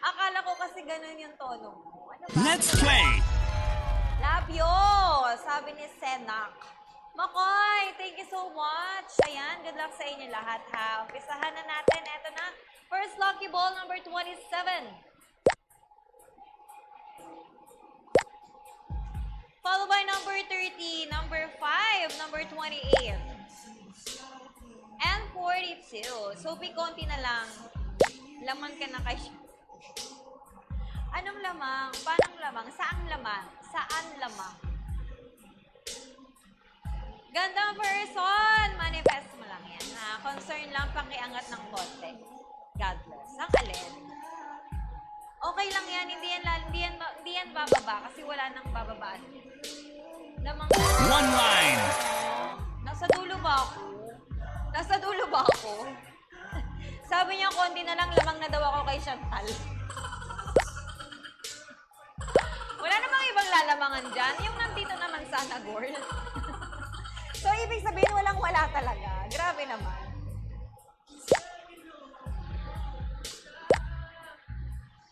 Akala ko kasi ganun yung tono mo. Ano ba? Let's play! Labyo! Sabi ni Senak. Makoy, thank you so much. Ayan, good luck sa inyo lahat ha. Umpisahan na natin. Ito na. First lucky ball, number 27. Followed by number 30, number 5, number 28. And 42. So, konti na lang. Laman ka na kay... Anong lamang? Paanong lamang? Saang lamang? Saan lamang? Gandang person! Manifest mo lang yan, ha? Concern lang, pakiangat ng konti. God bless. Ang alin? Okay lang yan. Hindi yan bababa kasi wala nang bababaan. Lamang... One line! Nasa dulo ba ako? Nasa dulo ba ako? Sabi niya, konti na lang, lamang na daw ako kay Chantal. Wala namang ibang lalamangan dyan. Yung nandito naman sana, girl. So, ibig sabihin, walang-wala talaga. Grabe naman.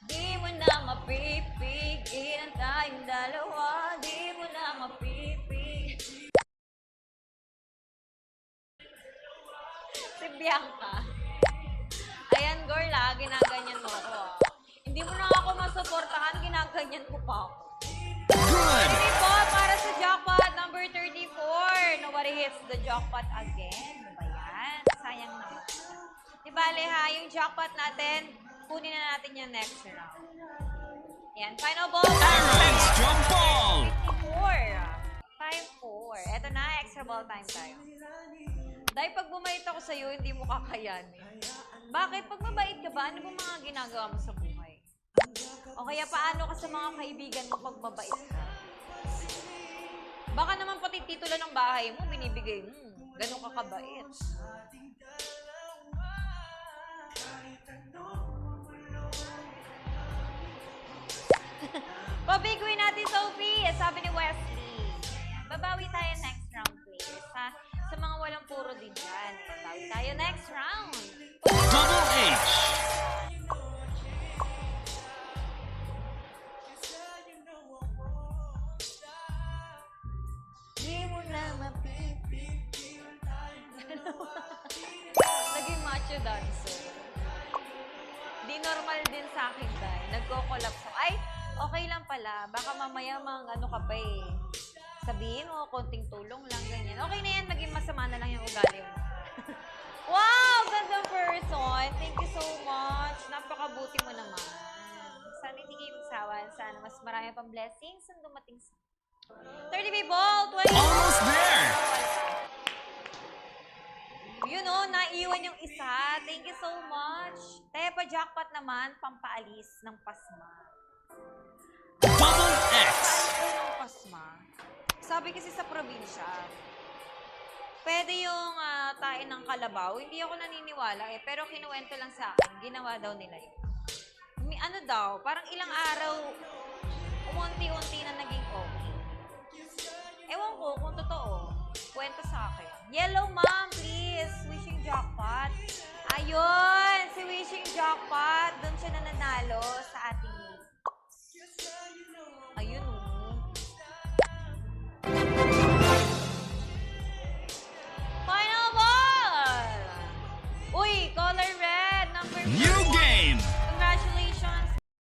Di mo na mapipigil ang tayong dalawa. Di mo na mapipigil. Si Bianca. Ayan, girl, ginaganyan mo ako. Hindi mo na ako masuportahan, ginaganyan ko pa ako. Good! Hindi po, para sa jackpot number 34. Nobody hits the jackpot again. Ano ba yan? Sayang naman. Di bale ha, yung jackpot natin, kunin na natin yung next round. Yan, final ball. Aaron's jump ball! 54. 5-4. Eto na, extra ball time tayo. Dahil pag bumait ako sa'yo, hindi mo kakayanin. Bakit? Pag mabait ka ba, ano ba mga ginagawa mo sa buhay? O kaya paano ka sa mga kaibigan mo pag mabait ka? Baka naman pati titulo ng bahay mo, binibigay mo. Ganun ka kabait. Pabiguin natin, Sophie. Sabi ni Wesley. Babawi tayo next round, players. Ha? Sa mga walang puro din dyan. Babawi tayo next round. Double H! Di mo na mapipigil. Naging macho dancer. Di normal din sa akin dahil. Nagko-collapse ako. Ay, okay lang pala. Baka mamaya ano ka pa eh. Sabihin mo, konting tulong lang, ganyan. Okay na yan, maging masama na lang yung ugali mo. Wow! Gandang person! Thank you so much. Napakabuti mo naman. Sana hindi kayo magsawa. Sana mas marami pang blessings ang dumating sa 30 ball, 20. Almost there! Yun o, naiwan yung isa. Thank you so much. Tepa jackpot naman, pampaalis ng pasma. Double X! Ng pasma. Sabi kasi sa probinsya, pwede yung tae ng kalabaw. Hindi ako naniniwala eh, pero kinuwento lang sa akin, ginawa daw nila yun. Ano daw, parang ilang araw, umunti-unti na naging okay. Ewan ko kung totoo. Kwento sa akin. Yellow mom, please. Wishing jackpot. Ayun, si Wishing jackpot. Doon siya na